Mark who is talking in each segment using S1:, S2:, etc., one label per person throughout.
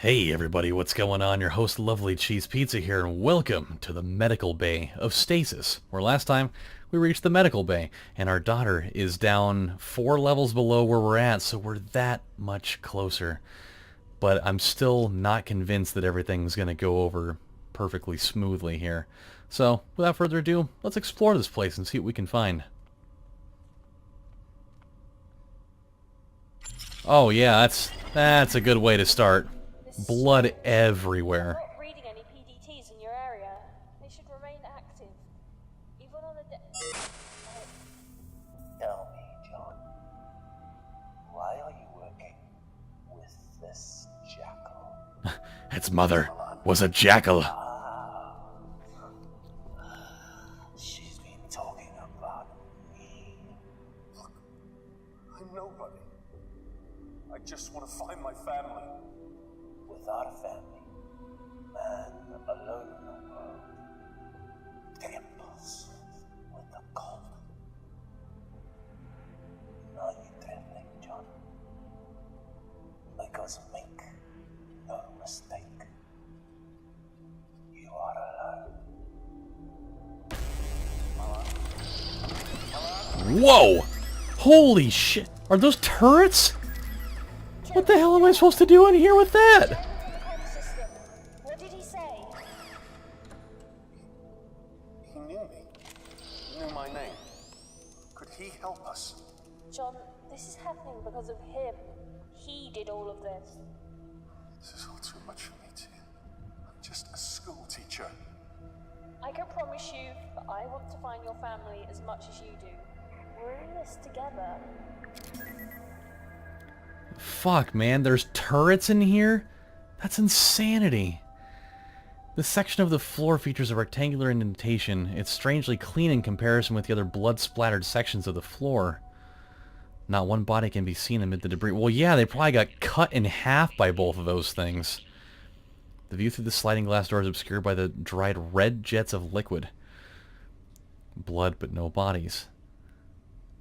S1: Hey everybody, what's going on? Your host LovelyCheesePizza here, and welcome to the medical bay of Stasis, where last time we reached the medical bay, and our daughter is down 4 levels below where we're at, so we're that much closer. But I'm still not convinced that everything's going to go over perfectly smoothly here. So, without further ado, let's explore this place and see what we can find. Oh yeah, that's a good way to start. Blood everywhere.
S2: I'm not reading any PDTs in your area. They should remain active. Even on a
S3: Tell me, John, why are you working with this jackal?
S1: Its mother was a jackal.
S3: She's been talking about me.
S4: Look, I'm nobody. I just want to find my family.
S3: Without a family, man alone in the world, gambles with the cold. Are you trembling, John? Because make no mistake, you are alone.
S1: Whoa! Holy shit! Are those turrets? What the hell am I supposed to do in here with that?
S2: system. What did he say?
S4: He knew me. He knew my name. Could he help us?
S2: John, this is happening because of him. He did all of this.
S4: This is all too much for me, dear. I'm just a school teacher.
S2: I can promise you that I want to find your family as much as you do. We're in this together.
S1: Fuck, man, there's turrets in here? That's insanity. This section of the floor features a rectangular indentation. It's strangely clean in comparison with the other blood-splattered sections of the floor. Not one body can be seen amid the debris. Well, yeah, they probably got cut in half by both of those things. The view through the sliding glass door is obscured by the dried red jets of liquid. Blood, but no bodies.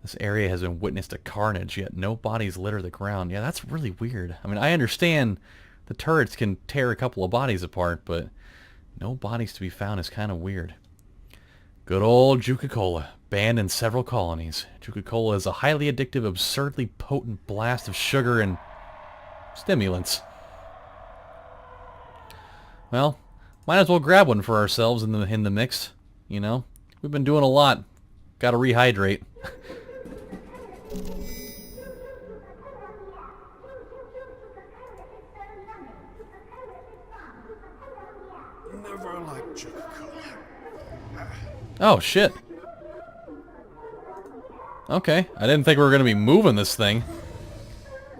S1: This area has been witness to carnage, yet no bodies litter the ground. Yeah, that's really weird. I mean, I understand the turrets can tear a couple of bodies apart, but no bodies to be found is kind of weird. Good old Juca-Cola, banned in several colonies. Juca-Cola is a highly addictive, absurdly potent blast of sugar and stimulants. Well, might as well grab one for ourselves in the mix, you know? We've been doing a lot. Gotta rehydrate.
S4: Never liked Coca-Cola.
S1: Oh, shit. Okay, I didn't think we were going to be moving this thing.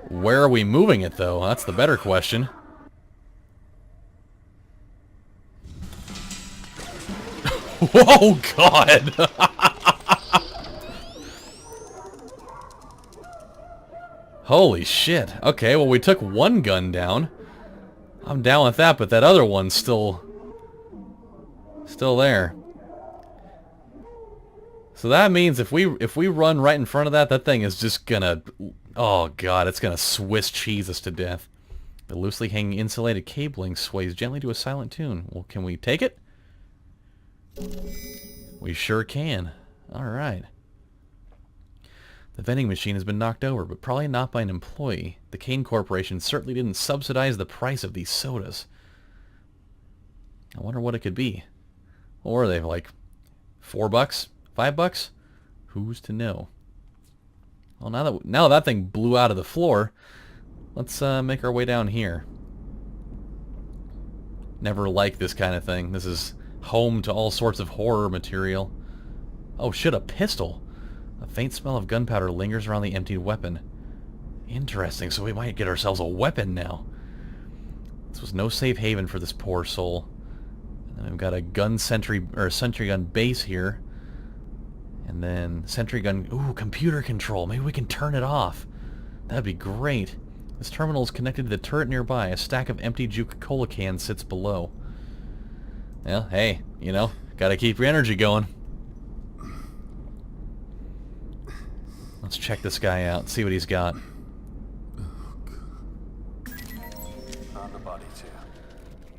S1: Where are we moving it, though? That's the better question. Whoa, God! Holy shit. Okay, well, we took one gun down. I'm down with that, but that other one's still there. So that means if we run right in front of that, that thing is just gonna, oh god, it's gonna Swiss cheese us to death. The loosely hanging insulated cabling sways gently to a silent tune. Well, can we take it? We sure can. Alright. The vending machine has been knocked over, but probably not by an employee. The Kane Corporation certainly didn't subsidize the price of these sodas. I wonder what it could be. Or are they like $4? $5? Who's to know? Well, now that thing blew out of the floor, let's make our way down here. Never liked this kind of thing. This is home to all sorts of horror material. Oh shit, a pistol. A faint smell of gunpowder lingers around the emptied weapon. Interesting, so we might get ourselves a weapon now. This was no safe haven for this poor soul. And then we've got a sentry gun base here. And then sentry gun, ooh, computer control. Maybe we can turn it off. That'd be great. This terminal is connected to the turret nearby. A stack of empty Juca-Cola cans sits below. Well, hey, you know, gotta keep your energy going. Let's check this guy out, see what he's got.
S4: found the body too.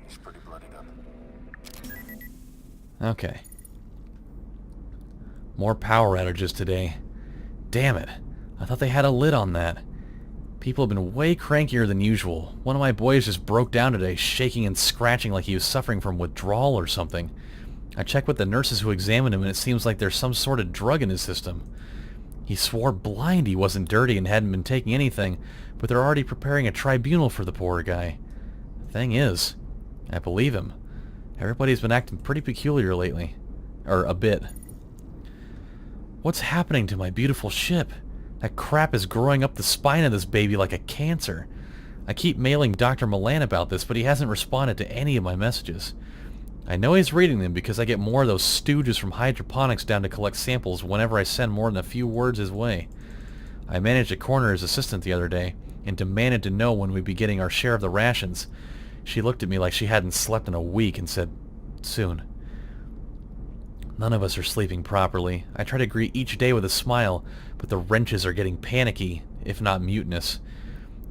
S4: He's pretty bloodied up.
S1: Okay. More power outages today. Damn it. I thought they had a lid on that. People have been way crankier than usual. One of my boys just broke down today, shaking and scratching like he was suffering from withdrawal or something. I checked with the nurses who examined him, and it seems like there's some sort of drug in his system. He swore blind he wasn't dirty and hadn't been taking anything, but they're already preparing a tribunal for the poor guy. The thing is, I believe him. Everybody's been acting pretty peculiar lately. Or a bit. What's happening to my beautiful ship? That crap is growing up the spine of this baby like a cancer. I keep mailing Dr. Milan about this, but he hasn't responded to any of my messages. I know he's reading them because I get more of those stooges from hydroponics down to collect samples whenever I send more than a few words his way. I managed to corner his assistant the other day and demanded to know when we'd be getting our share of the rations. She looked at me like she hadn't slept in a week and said, "Soon." None of us are sleeping properly. I try to greet each day with a smile, but the wrenches are getting panicky, if not mutinous.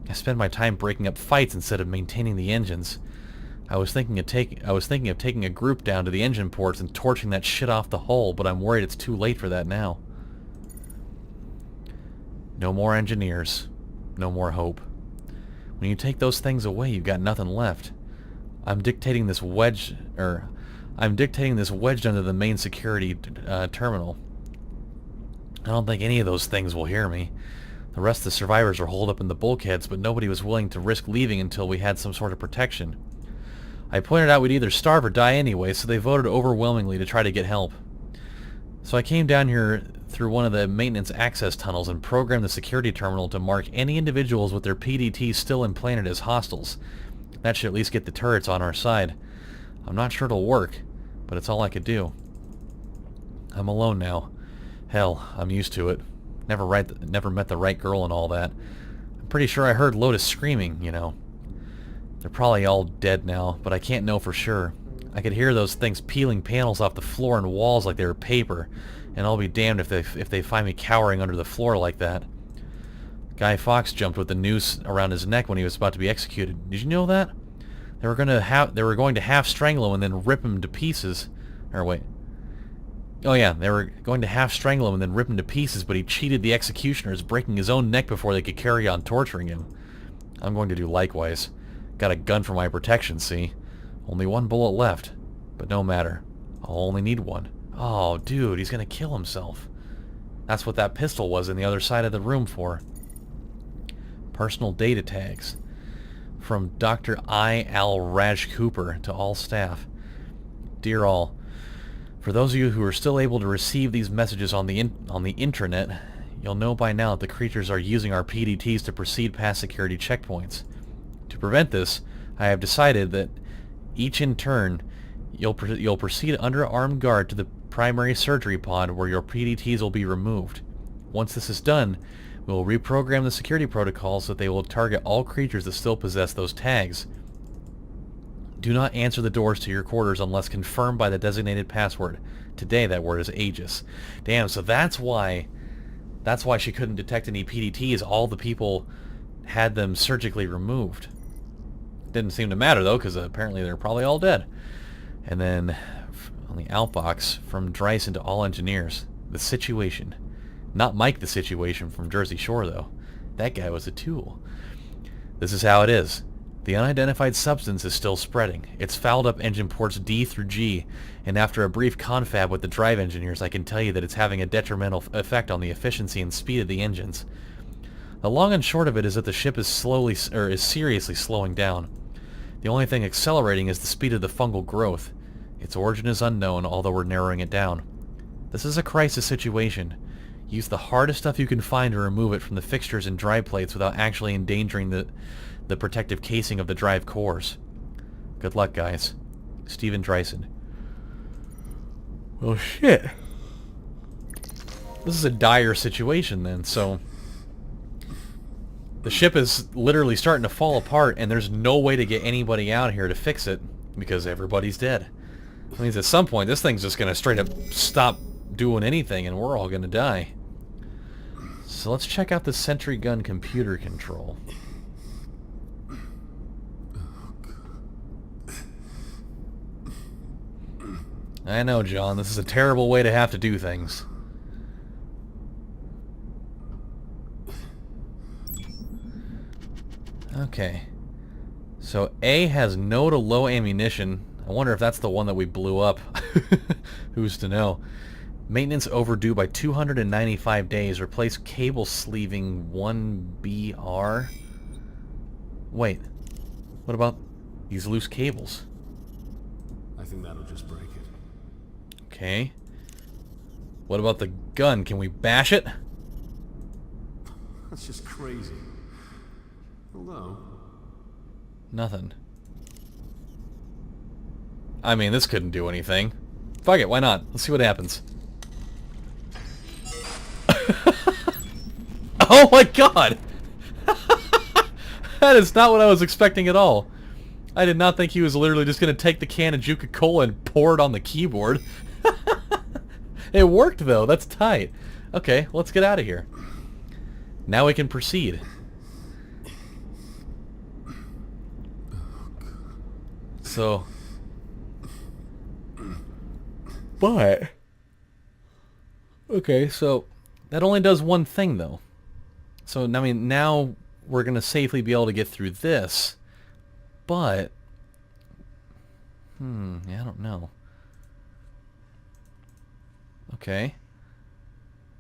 S1: I spend my time breaking up fights instead of maintaining the engines. I was thinking of taking a group down to the engine ports and torching that shit off the hull, but I'm worried it's too late for that now. No more engineers. No more hope. When you take those things away, you've got nothing left. I'm dictating this wedged under the main security terminal. I don't think any of those things will hear me. The rest of the survivors are holed up in the bulkheads, but nobody was willing to risk leaving until we had some sort of protection. I pointed out we'd either starve or die anyway, so they voted overwhelmingly to try to get help. So I came down here through one of the maintenance access tunnels and programmed the security terminal to mark any individuals with their PDTs still implanted as hostiles. That should at least get the turrets on our side. I'm not sure it'll work, but it's all I could do. I'm alone now. Hell, I'm used to it. Never met the right girl and all that. I'm pretty sure I heard Lotus screaming, you know. They're probably all dead now, but I can't know for sure. I could hear those things peeling panels off the floor and walls like they were paper, and I'll be damned if they find me cowering under the floor like that. Guy Fawkes jumped with the noose around his neck when he was about to be executed. Did you know that? They were going to half strangle him and then rip him to pieces. Or wait. Oh yeah, they were going to half strangle him and then rip him to pieces, but he cheated the executioners, breaking his own neck before they could carry on torturing him. I'm going to do likewise. Got a gun for my protection, see? Only one bullet left, but no matter. I'll only need one. Oh, dude, he's gonna kill himself. That's what that pistol was in the other side of the room for. Personal data tags. From Dr. I. Al Raj Cooper to all staff. Dear all, for those of you who are still able to receive these messages on the intranet, you'll know by now that the creatures are using our PDTs to proceed past security checkpoints. To prevent this, I have decided that each in turn, you'll proceed under armed guard to the primary surgery pod where your PDTs will be removed. Once this is done, we will reprogram the security protocols so that they will target all creatures that still possess those tags. Do not answer the doors to your quarters unless confirmed by the designated password. Today that word is Aegis. Damn, so that's why she couldn't detect any PDTs. All the people had them surgically removed. Didn't seem to matter though, because apparently they're probably all dead. And then on the outbox, from Dryson to all engineers, the situation. Not Mike the Situation from Jersey Shore though. That guy was a tool. This is how it is. The unidentified substance is still spreading. It's fouled up engine ports D through G, and after a brief confab with the drive engineers, I can tell you that it's having a detrimental effect on the efficiency and speed of the engines. The long and short of it is that the ship is seriously slowing down. The only thing accelerating is the speed of the fungal growth. Its origin is unknown, although we're narrowing it down. This is a crisis situation. Use the hardest stuff you can find to remove it from the fixtures and drive plates without actually endangering the protective casing of the drive cores. Good luck, guys. Stephen Dryson. Well, shit. This is a dire situation then, so... The ship is literally starting to fall apart, and there's no way to get anybody out here to fix it, because everybody's dead. That means at some point, this thing's just going to straight up stop doing anything, and we're all going to die. So let's check out the sentry gun computer control. I know, John. This is a terrible way to have to do things. Okay. So A has no to low ammunition. I wonder if that's the one that we blew up. Who's to know? Maintenance overdue by 295 days. Replace cable sleeving 1BR. Wait. What about these loose cables?
S4: I think that'll just break it.
S1: Okay. What about the gun? Can we bash it?
S4: That's just crazy. Hello?
S1: Nothing. I mean, this couldn't do anything. Fuck it, why not? Let's see what happens. Oh my god! That is not what I was expecting at all. I did not think he was literally just going to take the can of Juca-Cola and pour it on the keyboard. It worked though, that's tight. Okay, let's get out of here. Now we can proceed. So... But... Okay, so... That only does one thing though. So, I mean, now we're going to safely be able to get through this. But... yeah, I don't know. Okay.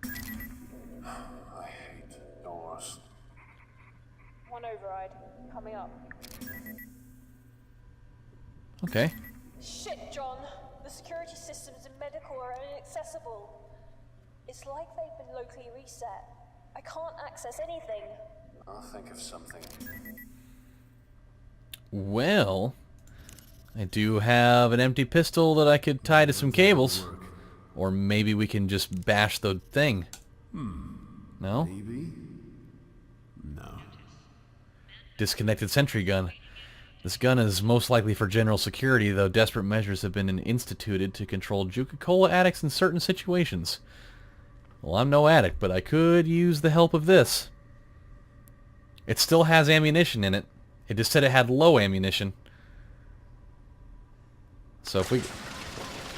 S4: I hate doors.
S2: One override. Coming up.
S1: Okay.
S2: Shit, John. The security systems in medical are inaccessible. It's like they've been locally reset. I can't access anything.
S4: I'll think of something.
S1: Well, I do have an empty pistol that I could tie to some cables. Or maybe we can just bash the thing. No?
S4: Maybe? No.
S1: Disconnected sentry gun. This gun is most likely for general security, though desperate measures have been instituted to control Juca-Cola addicts in certain situations. Well, I'm no addict, but I could use the help of this. It still has ammunition in it. It just said it had low ammunition. So if we...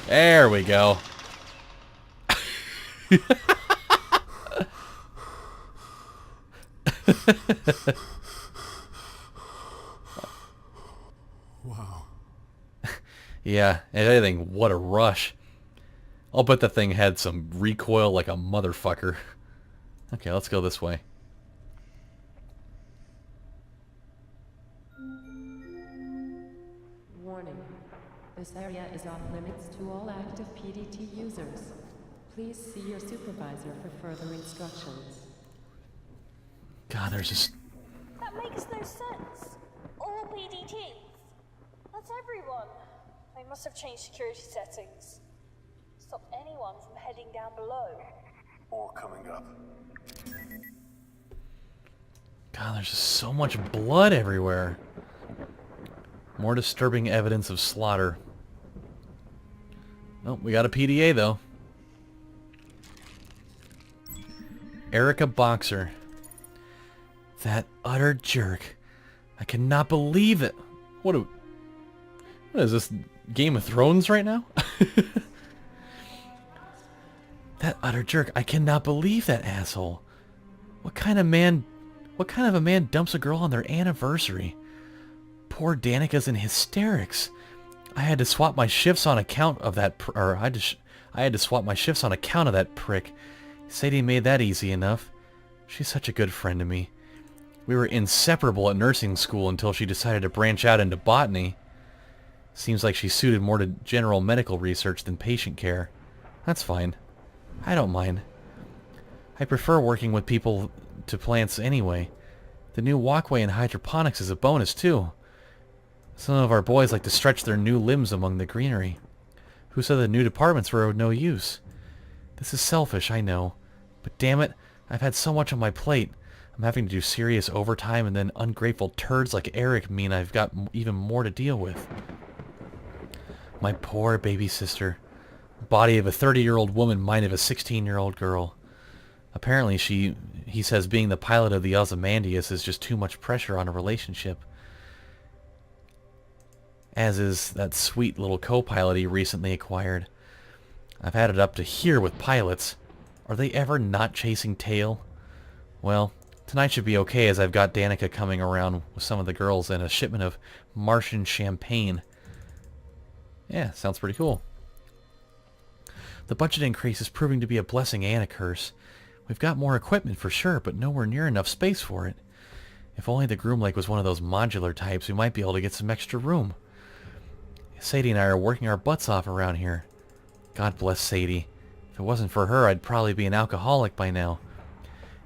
S1: There we go.
S4: Wow.
S1: Yeah, if anything, what a rush. I'll bet the thing had some recoil like a motherfucker. Okay, let's go this way.
S5: Warning. This area is off limits to all active PDT users. Please see your supervisor for further instructions.
S1: God, there's just...
S2: That makes no sense. All PDTs. That's everyone. They must have changed security settings. Stop anyone from heading down below.
S4: Or coming up.
S1: God, there's just so much blood everywhere. More disturbing evidence of slaughter. Oh, we got a PDA though. Erica Boxer. That utter jerk. I cannot believe it. What is this, Game of Thrones right now? That utter jerk. I cannot believe that asshole. What kind of a man dumps a girl on their anniversary? Poor Danica's in hysterics. I had to swap my shifts on account of that I had to swap my shifts on account of that prick. Sadie made that easy enough. She's such a good friend to me. We were inseparable at nursing school until she decided to branch out into botany. Seems like she's suited more to general medical research than patient care. That's fine. I don't mind. I prefer working with people to plants anyway. The new walkway in hydroponics is a bonus too. Some of our boys like to stretch their new limbs among the greenery. Who said the new departments were of no use? This is selfish, I know. But damn it, I've had so much on my plate. I'm having to do serious overtime, and then ungrateful turds like Eric mean I've got even more to deal with. My poor baby sister. Body of a 30-year-old woman, mind of a 16-year-old girl. Apparently he says being the pilot of the Ozymandias is just too much pressure on a relationship. As is that sweet little co-pilot he recently acquired. I've had it up to here with pilots. Are they ever not chasing tail? Well, tonight should be okay as I've got Danica coming around with some of the girls and a shipment of Martian champagne. Yeah, sounds pretty cool. The budget increase is proving to be a blessing and a curse. We've got more equipment for sure, but nowhere near enough space for it. If only the Groom Lake was one of those modular types, we might be able to get some extra room. Sadie and I are working our butts off around here. God bless Sadie. If it wasn't for her, I'd probably be an alcoholic by now.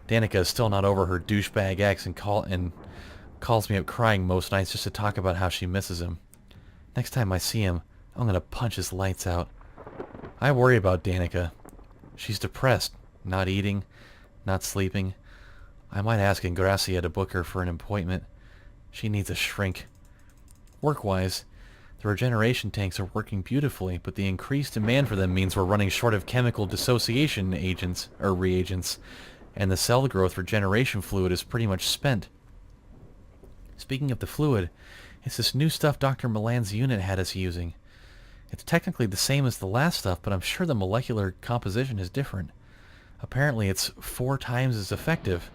S1: Danica is still not over her douchebag ex and calls me up crying most nights just to talk about how she misses him. Next time I see him, I'm gonna punch his lights out. I worry about Danica. She's depressed, not eating, not sleeping. I might ask Ingracia to book her for an appointment. She needs a shrink. Work-wise, the regeneration tanks are working beautifully, but the increased demand for them means we're running short of chemical dissociation agents, or reagents, and the cell growth regeneration fluid is pretty much spent. Speaking of the fluid, it's this new stuff Dr. Milan's unit had us using. It's technically the same as the last stuff, but I'm sure the molecular composition is different. Apparently it's 4 times as effective.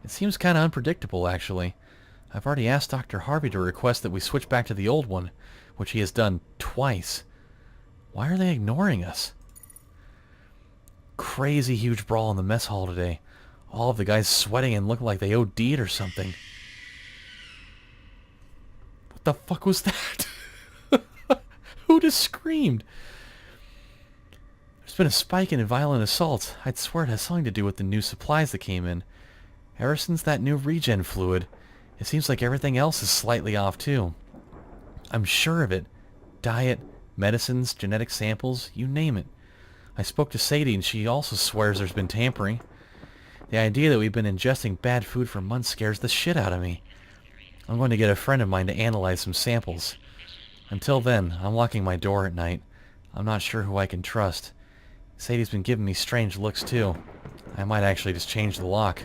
S1: It seems kind of unpredictable, actually. I've already asked Dr. Harvey to request that we switch back to the old one, which he has done twice. Why are they ignoring us? Crazy huge brawl in the mess hall today. All of the guys sweating and looking like they OD'd or something. What the fuck was that? Who just screamed? There's been a spike in violent assaults. I'd swear it has something to do with the new supplies that came in. Ever since that new regen fluid, it seems like everything else is slightly off too. I'm sure of it. Diet, medicines, genetic samples, you name it. I spoke to Sadie and she also swears there's been tampering. The idea that we've been ingesting bad food for months scares the shit out of me. I'm going to get a friend of mine to analyze some samples. Until then, I'm locking my door at night. I'm not sure who I can trust. Sadie's been giving me strange looks too. I might actually just change the lock.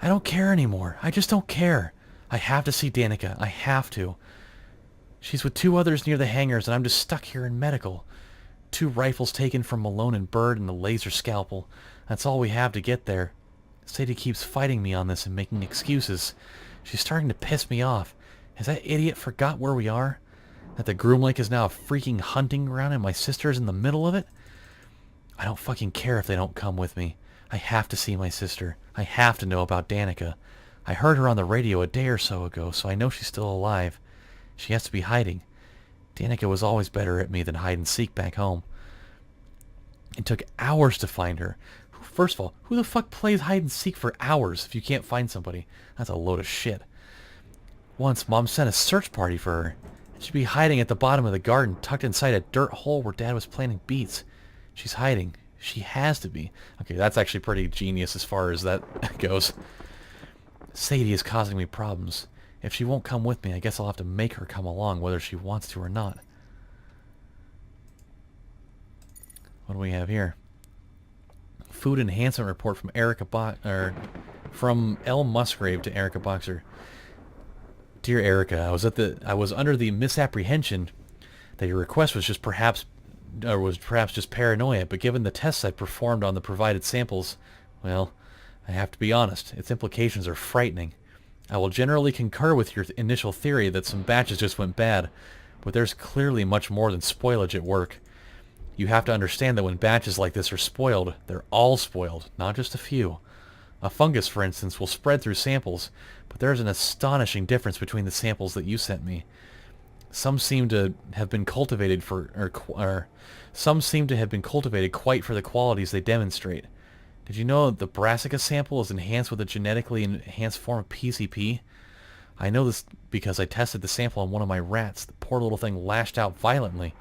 S1: I don't care anymore. I just don't care. I have to see Danica. I have to. She's with 2 others near the hangars and I'm just stuck here in medical. 2 rifles taken from Malone and Bird and a laser scalpel. That's all we have to get there. Sadie keeps fighting me on this and making excuses. She's starting to piss me off. Has that idiot forgot where we are? That the Groom Lake is now a freaking hunting ground and my sister's in the middle of it? I don't fucking care if they don't come with me. I have to see my sister. I have to know about Danica. I heard her on the radio a day or so ago, so I know she's still alive. She has to be hiding. Danica was always better at me than hide and seek back home. It took hours to find her. First of all, who the fuck plays hide and seek for hours if you can't find somebody? That's a load of shit. Once, Mom sent a search party for her. She'd be hiding at the bottom of the garden, tucked inside a dirt hole where Dad was planting beets. She's hiding. She has to be. Okay, that's actually pretty genius as far as that goes. Sadie is causing me problems. If she won't come with me, I guess I'll have to make her come along, whether she wants to or not. What do we have here? Food enhancement report from from L. Musgrave to Erica Boxer. Dear Erica, I was under the misapprehension that your request was perhaps just paranoia, but given the tests I performed on the provided samples, well, I have to be honest, its implications are frightening. I will generally concur with your initial theory that some batches just went bad, but there's clearly much more than spoilage at work. You have to understand that when batches like this are spoiled, they're all spoiled, not just a few. A fungus, for instance, will spread through samples, but there's an astonishing difference between the samples that you sent me. Some seem to have been cultivated quite for the qualities they demonstrate. Did you know that the brassica sample is enhanced with a genetically enhanced form of PCP? I know this because I tested the sample on one of my rats. The poor little thing lashed out violently,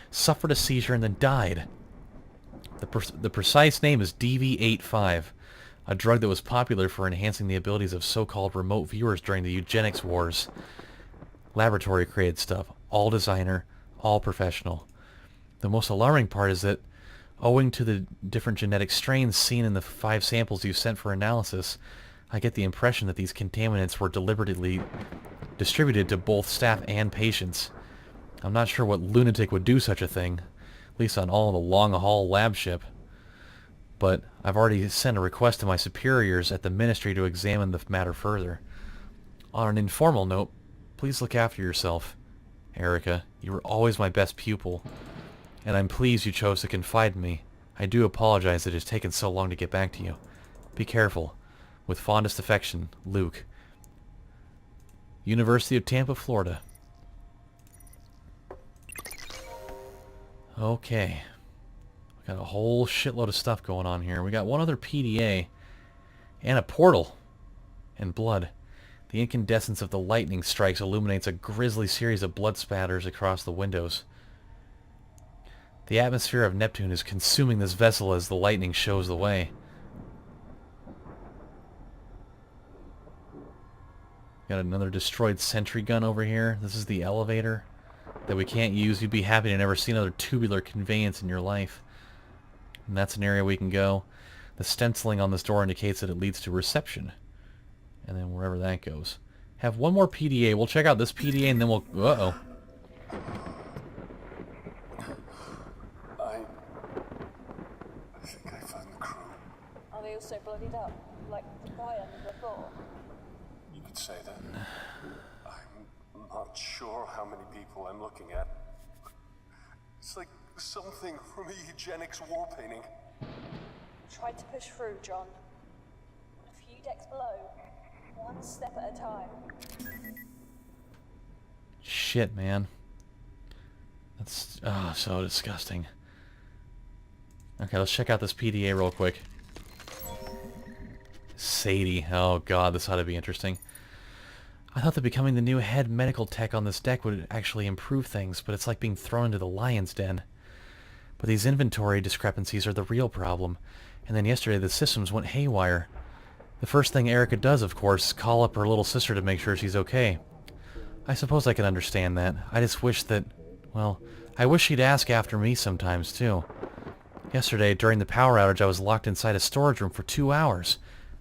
S1: suffered a seizure, and then died. The precise name is DV85, a drug that was popular for enhancing the abilities of so-called remote viewers during the eugenics wars. Laboratory-created stuff, all designer, all professional. The most alarming part is that, owing to the different genetic strains seen in the 5 samples you sent for analysis, I get the impression that these contaminants were deliberately distributed to both staff and patients. I'm not sure what lunatic would do such a thing. At least on all the long-haul lab ship. But I've already sent a request to my superiors at the Ministry to examine the matter further. On an informal note, please look after yourself. Erica, you were always my best pupil, and I'm pleased you chose to confide in me. I do apologize that it has taken so long to get back to you. Be careful. With fondest affection, Luke. University of Tampa, Florida. Okay. We got a whole shitload of stuff going on here. We got one other PDA and a portal and blood. The incandescence of the lightning strikes illuminates a grisly series of blood spatters across the windows. The atmosphere of Neptune is consuming this vessel as the lightning shows the way. Got another destroyed sentry gun over here. This is the elevator that we can't use. You'd be happy to never see another tubular conveyance in your life. And that's an area we can go. The stenciling on this door indicates that it leads to reception. And then wherever that goes. Have one more PDA. We'll check out this PDA and then we'll... Uh-oh.
S4: I think I found the crew.
S2: Are they also bloodied up, like the guy under the floor?
S4: You could say that. I'm not sure how many people I'm looking at. It's like something from a eugenics war painting.
S2: Try to push through, John. A few decks below. One step at a time.
S1: Shit, man. That's so disgusting. Okay, let's check out this PDA real quick. Sadie. Oh god, this ought to be interesting. I thought that becoming the new head medical tech on this deck would actually improve things, but it's like being thrown into the lion's den. But these inventory discrepancies are the real problem. And then yesterday the systems went haywire. The first thing Erica does, of course, is call up her little sister to make sure she's okay. I suppose I can understand that. I just wish that... Well, I wish she'd ask after me sometimes, too. Yesterday, during the power outage, I was locked inside a storage room for 2 hours.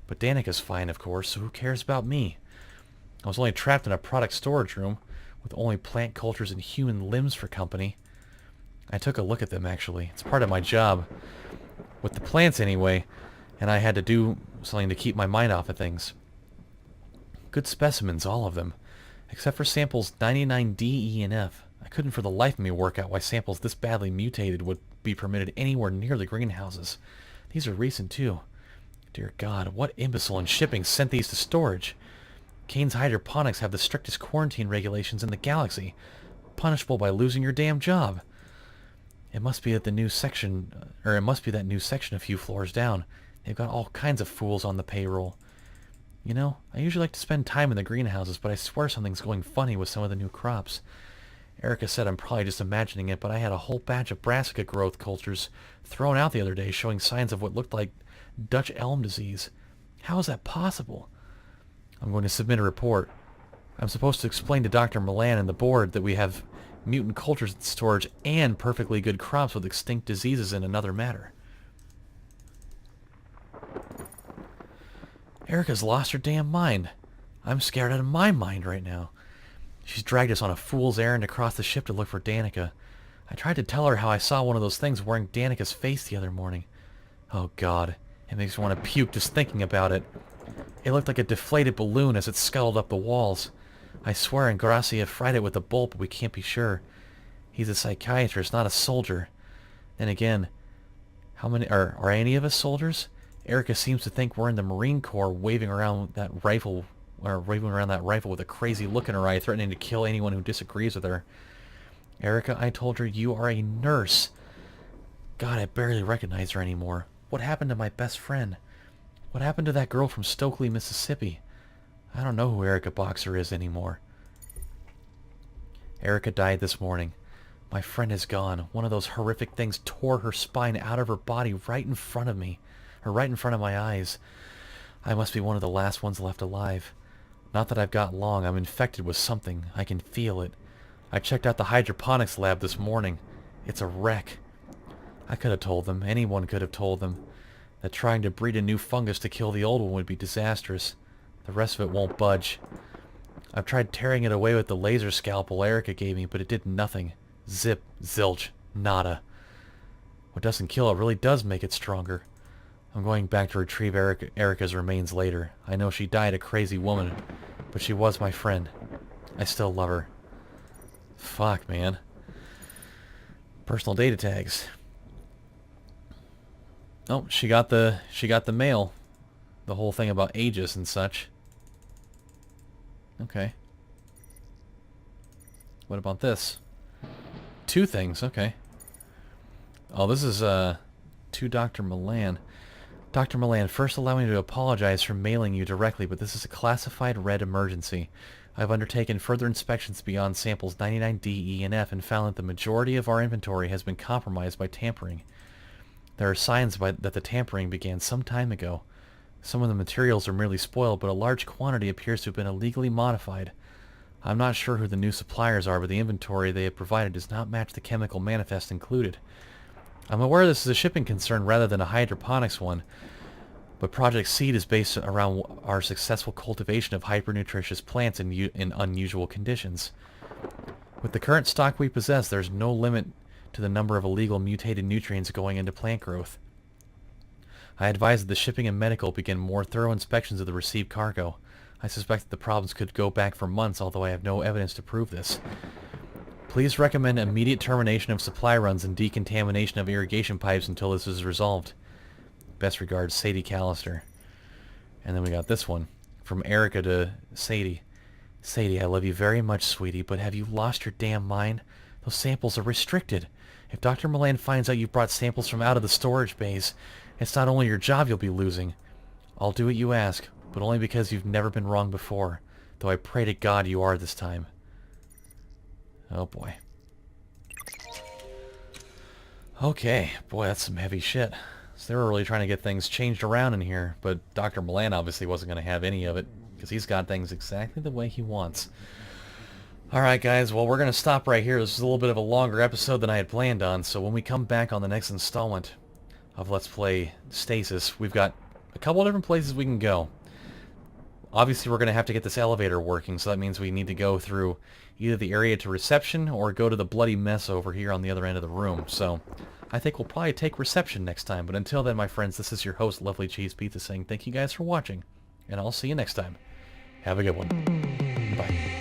S1: But Danica's fine, of course, so who cares about me? I was only trapped in a product storage room, with only plant cultures and human limbs for company. I took a look at them, actually. It's part of my job. With the plants, anyway, and I had to do something to keep my mind off of things. Good specimens, all of them. Except for samples 99D, E, and F. I couldn't for the life of me work out why samples this badly mutated would be permitted anywhere near the greenhouses. These are recent, too. Dear God, what imbecile in shipping sent these to storage? Kane's hydroponics have the strictest quarantine regulations in the galaxy. Punishable by losing your damn job. It must be at the new section, or it must be that new section a few floors down. They've got all kinds of fools on the payroll. You know, I usually like to spend time in the greenhouses, but I swear something's going funny with some of the new crops. Erica said I'm probably just imagining it, but I had a whole batch of brassica growth cultures thrown out the other day showing signs of what looked like Dutch elm disease. How is that possible? I'm going to submit a report. I'm supposed to explain to Dr. Milan and the board that we have mutant cultures in storage and perfectly good crops with extinct diseases in another matter. Erica's lost her damn mind. I'm scared out of my mind right now. She's dragged us on a fool's errand across the ship to look for Danica. I tried to tell her how I saw one of those things wearing Danica's face the other morning. Oh God, it makes me want to puke just thinking about it. It looked like a deflated balloon as it scuttled up the walls. I swear Ingracia fried it with a bolt, but we can't be sure. He's a psychiatrist, not a soldier. Then again, how many are any of us soldiers? Erica seems to think we're in the Marine Corps waving around that rifle with a crazy look in her eye, threatening to kill anyone who disagrees with her. Erica, I told her you are a nurse. God, I barely recognize her anymore. What happened to my best friend? What happened to that girl from Stokely, Mississippi? I don't know who Erica Boxer is anymore. Erica died this morning. My friend is gone. One of those horrific things tore her spine out of her body right in front of me. Or right in front of my eyes. I must be one of the last ones left alive. Not that I've got long. I'm infected with something. I can feel it. I checked out the hydroponics lab this morning. It's a wreck. I could have told them. Anyone could have told them. That trying to breed a new fungus to kill the old one would be disastrous. The rest of it won't budge. I've tried tearing it away with the laser scalpel Erica gave me, but it did nothing. Zip, zilch, nada. What doesn't kill it really does make it stronger. I'm going back to retrieve Erica's remains later. I know she died a crazy woman, but she was my friend. I still love her. Fuck, man. Personal data tags. Oh, she got the mail. The whole thing about Aegis and such. Okay. What about this? 2 things, okay. Oh, this is to Dr. Milan. Dr. Milan, first allow me to apologize for mailing you directly, but this is a classified red emergency. I've undertaken further inspections beyond samples 99D, E, and F and found that the majority of our inventory has been compromised by tampering. There are signs that the tampering began some time ago. Some of the materials are merely spoiled, but a large quantity appears to have been illegally modified. I'm not sure who the new suppliers are, but the inventory they have provided does not match the chemical manifest included. I'm aware this is a shipping concern rather than a hydroponics one, but Project Seed is based around our successful cultivation of hyper-nutritious plants in unusual conditions. With the current stock we possess, there's no limit to the number of illegal mutated nutrients going into plant growth. I advise that the shipping and medical begin more thorough inspections of the received cargo. I suspect that the problems could go back for months, although I have no evidence to prove this. Please recommend immediate termination of supply runs and decontamination of irrigation pipes until this is resolved. Best regards, Sadie Callister. And then we got this one. From Erica to Sadie. Sadie, I love you very much, sweetie, but have you lost your damn mind? Those samples are restricted. If Dr. Milan finds out you brought samples from out of the storage bays, it's not only your job you'll be losing. I'll do what you ask, but only because you've never been wrong before. Though I pray to God you are this time. Oh boy. Okay, boy, that's some heavy shit. So they were really trying to get things changed around in here, but Dr. Milan obviously wasn't going to have any of it, because he's got things exactly the way he wants. Alright guys, well we're going to stop right here. This is a little bit of a longer episode than I had planned on, so when we come back on the next installment of Let's Play Stasis, we've got a couple of different places we can go. Obviously we're going to have to get this elevator working, so that means we need to go through either the area to reception or go to the bloody mess over here on the other end of the room. So I think we'll probably take reception next time. But until then, my friends, this is your host, LovelyCheesePizza, saying thank you guys for watching, and I'll see you next time. Have a good one. Bye.